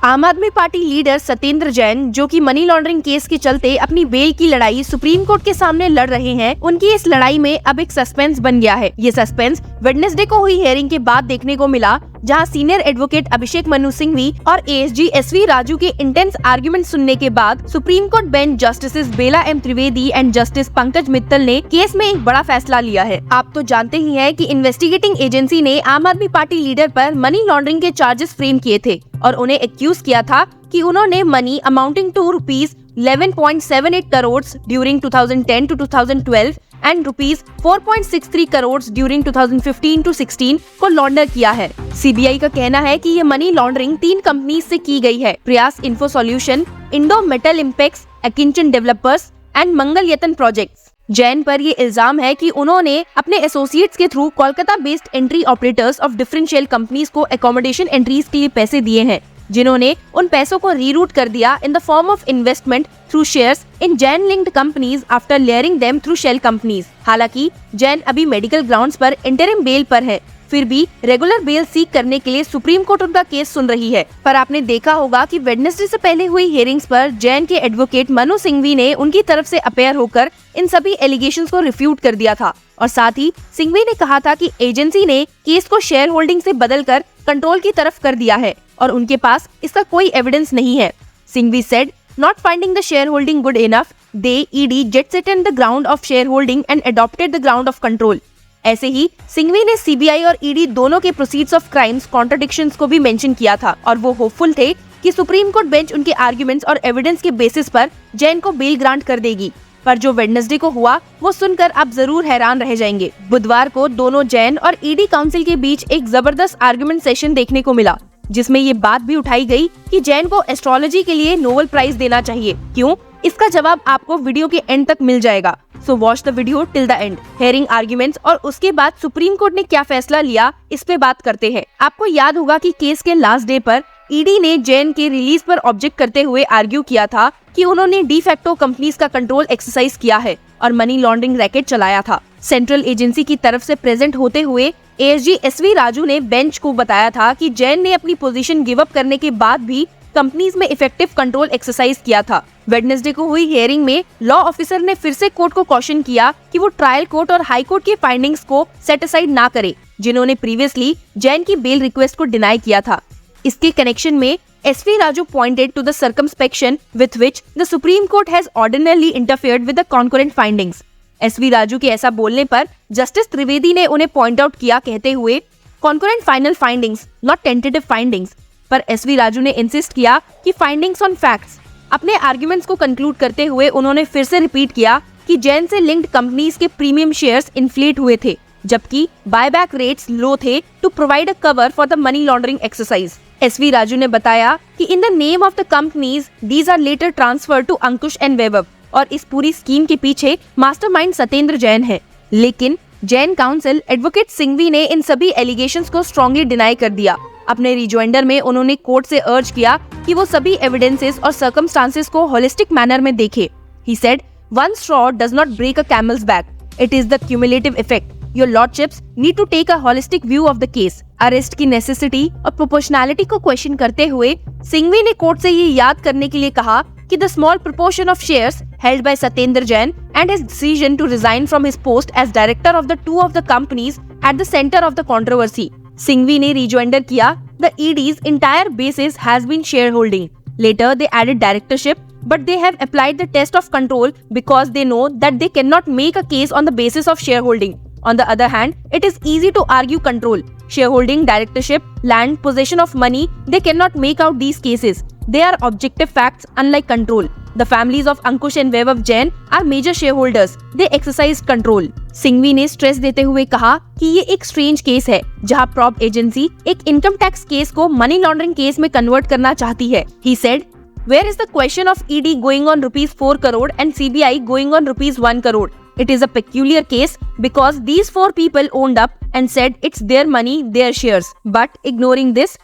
आम Aadmi Party leader Satyendra Jain, जो कि मनी लॉन्ड्रिंग केस के चलते अपनी बेल की लड़ाई सुप्रीम कोर्ट के सामने लड़ रहे हैं, उनकी इस लड़ाई में अब एक सस्पेंस बन गया है। ये सस्पेंस वेडनेसडे को हुई हियरिंग के बाद देखने को मिला, जहां सीनियर एडवोकेट अभिषेक मनु सिंघवी और एएसजी एसवी राजू के इंटेंस आर्गुमेंट सुनने के बाद Supreme Court bench justice Bela M Trivedi and justice Pankaj Mittal ने केस में एक बड़ा फैसला लिया है। आप तो जानते ही हैं कि इन्वेस्टिगेटिंग एजेंसी ने आम आदमी पार्टी लीडर पर मनी लॉन्ड्रिंग के चार्जेस फ्रेम किए थे और उन्हें एक्यूज किया था कि उन्होंने money amounting to ₹11.78 crore during 2010 to 2012 and ₹4.63 crore during 2015 to 16 को लॉन्डर किया है। सीबीआई का कहना है कि ये मनी लॉन्ड्रिंग 3 कंपनी से की गई है: Prayas info solution, Indo metal impex, Akinchan developers and Mangal Yatan projects. Jain पर ये इल्जाम है कि उन्होंने अपने एसोसिएट्स के through Kolkata based entry operators of differential companies को एकोमोडेशन एंट्रीज के लिए पैसे दिए हैं, जिन्होंने उन पैसों को रीरूट कर दिया in the form of investment through shares in Jain linked companies after layering them through shell companies. हालांकि जैन अभी मेडिकल ग्राउंड्स पर इंटरिम बेल पर है, फिर भी रेगुलर बेल सीक करने के लिए सुप्रीम कोर्ट उनका केस सुन रही है। पर आपने देखा होगा कि वेडनेसडे से पहले हुई हियरिंग्स पर जैन के एडवोकेट मनु सिंघवी ने उनकी तरफ से अपेयर होकर इन सभी एलिगेशंस को रिफ्यूट कर दिया था और साथ ही सिंघवी ने कहा था कि एजेंसी ने केस को शेयर होल्डिंग से बदलकर कंट्रोल की तरफ कर दिया है और उनके पास इसका कोई एविडेंस नहीं है। Singhvi said, not finding the shareholding good enough, they ED jet set in the ground of shareholding and adopted the ground of control। ऐसे ही सिंघवी ने सीबीआई और ईडी दोनों के प्रोसीड्स ऑफ क्राइम्स कॉन्ट्रडिक्शंस को भी मेंशन किया था और वो होपफुल थे कि सुप्रीम कोर्ट बेंच उनके आर्गुमेंट्स और एविडेंस के बेसिस पर जैन को बेल ग्रांट कर देगी। पर जो वेडनेसडे को हुआ वो सुनकर आप जरूर हैरान रह जाएंगे। बुधवार को दोनों जैन और ईडी काउंसिल के बीच एक जबरदस्त आर्गुमेंट सेशन देखने को मिला, जिसमें ये बात भी उठाई गई कि जैन को एस्ट्रोलॉजी के लिए नोबेल प्राइज देना चाहिए। क्यों? इसका जवाब आपको वीडियो के एंड तक मिल जाएगा, so watch the video till the end. Hearing arguments और उसके बाद सुप्रीम कोर्ट ने क्या फैसला लिया, इस पे बात करते हैं। आपको याद होगा कि केस के लास्ट डे पर ईडी ने जैन के रिलीज पर ऑब्जेक्ट करते हुए आर्ग्यू किया था कि उन्होंने डी फैक्टो कंपनीज का कंट्रोल एक्सरसाइज किया है और मनी लॉन्ड्रिंग रैकेट चलाया था। सेंट्रल एजेंसी की तरफ से प्रेजेंट होते हुए एएसजी एसवी राजू ने बेंच को बताया था कि जैन ने अपनी पोजीशन गिव अप करने के बाद भी कंपनीज में इफेक्टिव कंट्रोल एक्सरसाइज किया था। वेडनेसडे को हुई हियरिंग में लॉ ऑफिसर ने फिर से कोर्ट को कॉशन किया कि वो ट्रायल कोर्ट और हाई कोर्ट के फाइंडिंग्स को सेट असाइड ना करे, जिन्होंने प्रीवियसली जैन की बेल रिक्वेस्ट को डिनाई किया था। इसके कनेक्शन में SV Raju pointed to the circumspection with which the Supreme Court has ordinarily interfered with the concurrent findings. SV Raju के ऐसा बोलने पर जस्टिस त्रिवेदी ने उन्हें पॉइंट आउट किया, कहते हुए concurrent final findings not tentative findings. पर एसवी राजू ने इंसिस्ट किया कि फाइंडिंग्स ऑन फैक्ट्स। अपने आर्गुमेंट्स को कंक्लूड करते हुए उन्होंने फिर से रिपीट किया कि जैन से लिंक्ड कंपनीज के प्रीमियम शेयर्स इन्फ्लेट हुए थे, जबकि बायबैक रेट्स लो थे to provide a cover for the money laundering exercise. SV Raju ने बताया कि in the name of the companies these are later transfer to Ankush and Vaibhav और इस पूरी स्कीम के पीछे मास्टरमाइंड सत्येंद्र जैन है। लेकिन जैन काउंसिल एडवोकेट सिंघवी ने इन सभी एलिगेशंस को स्ट्रांगली डिनाई कर दिया। अपने रिजॉइंडर में उन्होंने कोर्ट से अर्ज किया कि वो सभी एविडेंसेस और सर्कमस्टांसेस को होलिस्टिक मैनर में देखे। He said, one straw does not break a camel's back, it is the cumulative effect. Your lordships need to take a holistic view of the case. Arrest की necessity और proportionality को question करते हुए सिंघवी ने court से ये याद करने के लिए कहा कि the small proportion of shares held by Satyendra Jain and his decision to resign from his post as director of the two of the companies at the center of the controversy. Singhvi ने rejoinder किया, the ED's entire basis has been shareholding. Later they added directorship, but they have applied the test of control because they know that they cannot make a case on the basis of shareholding. On the other hand, it is easy to argue control. Shareholding, directorship, land, possession of money, they cannot make out these cases. They are objective facts unlike control. The families of Ankush and Vaibhav Jain are major shareholders. They exercise control. Singhvi ने stress देते हुए कहा कि ये एक strange case है जहां prop agency एक इनकम टैक्स केस को मनी लॉन्ड्रिंग केस में कन्वर्ट करना चाहती है। He said, where is the question of ED going on ₹4 crore and CBI going on ₹1 crore? It is a peculiar case because these 4 people owned up and said it's their money, their shares. But ignoring this,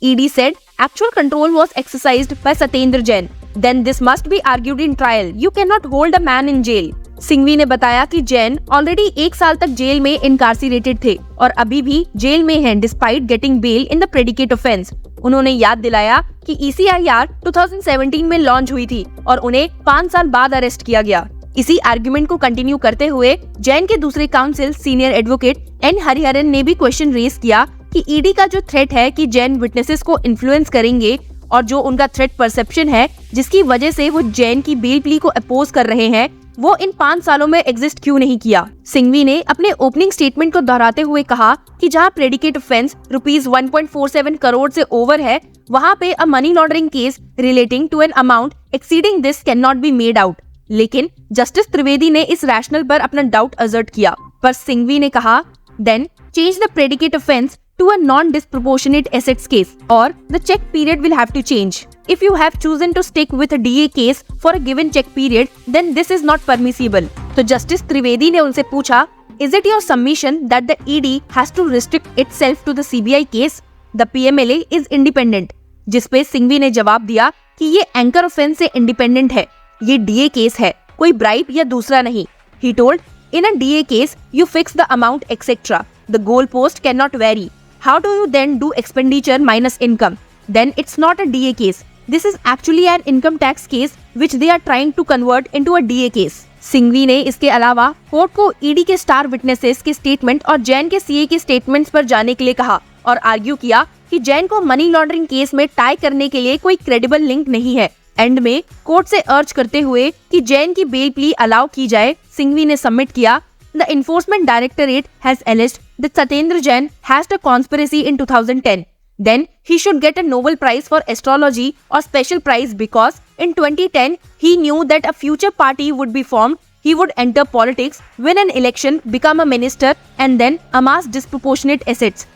ED said actual control was exercised by Satyendra Jain. Then this must be argued in trial. You cannot hold a man in jail. Singhvi ने बताया कि Jain already 1 साल तक jail में इनकार्सिरेटेड थे और अभी भी जेल में हैं despite getting bell in the predicate offence. उन्होंने याद दिलाया कि ECIR 2017 में लॉन्च हुई थी और उन्हें 5 साल बाद अरेस्ट किया गया। इसी आर्गुमेंट को कंटिन्यू करते हुए जैन के दूसरे counsel senior advocate N Hariharan ने भी क्वेश्चन रेज किया कि ईडी का जो थ्रेट है कि जैन विटनेसेस को इन्फ्लुएंस करेंगे और जो उनका थ्रेट परसेप्शन है जिसकी वजह से वो जैन की बेल प्ली को अपोज कर रहे हैं, वो इन 5 सालों में एग्जिस्ट क्यों नहीं किया। सिंघवी ने अपने ओपनिंग स्टेटमेंट को दोहराते हुए कहा कि जहां प्रेडिकेट ऑफेंस रुपीस 1.47 करोड़ से ओवर है, वहां पे a money laundering case relating to an amount exceeding this can not be made out. लेकिन जस्टिस त्रिवेदी ने इस रैशनल पर अपना डाउट असर्ट किया, पर सिंघवी ने कहा then change the predicate offence to a non-disproportionate assets case or the check period will have to change. If you have chosen to stick with a DA case for a given check period, then this is not permissible. तो justice Trivedi ने उनसे पूछा, Is it your submission that the ED has to restrict itself to the CBI case? The PMLA is independent. जिसपे सिंघवी ने जवाब दिया कि ये एंकर ऑफेंस से इंडिपेंडेंट है, ये DA केस है, कोई ब्राइब या दूसरा नहीं। He told, in a DA case, you fix the amount etc. The goalpost cannot vary. How do you then do expenditure minus income? Then it's not a DA case. This is actually an income tax case which they are trying to convert into a DA case. Singhvi ने इसके अलावा court को ED के star witnesses के statement और जैन के CA के statements पर जाने के लिए कहा और आर्ग्यू किया कि जैन को मनी लॉन्ड्रिंग केस में टाई करने के लिए कोई क्रेडिबल लिंक नहीं है। एंड में कोर्ट से अर्ज करते हुए कि जैन की बेल प्ली अलाउ की जाए, सिंघवी ने सबमिट किया The Enforcement Directorate has alleged that Satyendra Jain hatched a conspiracy in 2010. Then he should get a Nobel Prize for astrology or special prize because in 2010 he knew that a future party would be formed. He would enter politics, win an election, become a minister, and then amass disproportionate assets.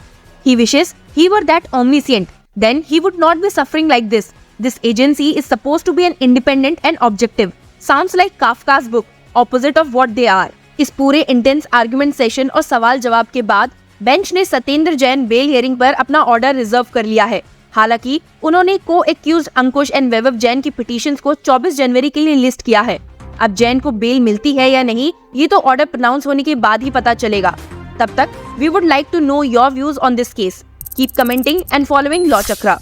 He wishes he were that omniscient. Then he would not be suffering like this. This agency is supposed to be an independent and objective. Sounds like Kafka's book, opposite of what they are. इस पूरे intense argument session और सवाल जवाब के बाद bench ने Satyendra Jain bail hearing पर अपना ऑर्डर रिजर्व कर लिया है। हालांकि उन्होंने को एक्यूज्ड अंकुश एंड वैभव जैन की पिटीशंस को 24 जनवरी के लिए लिस्ट किया है। अब जैन को बेल मिलती है या नहीं, ये तो ऑर्डर प्रोनाउंस होने के बाद ही पता चलेगा। तब तक we would like to know your views on this case. Keep commenting and following Law chakra.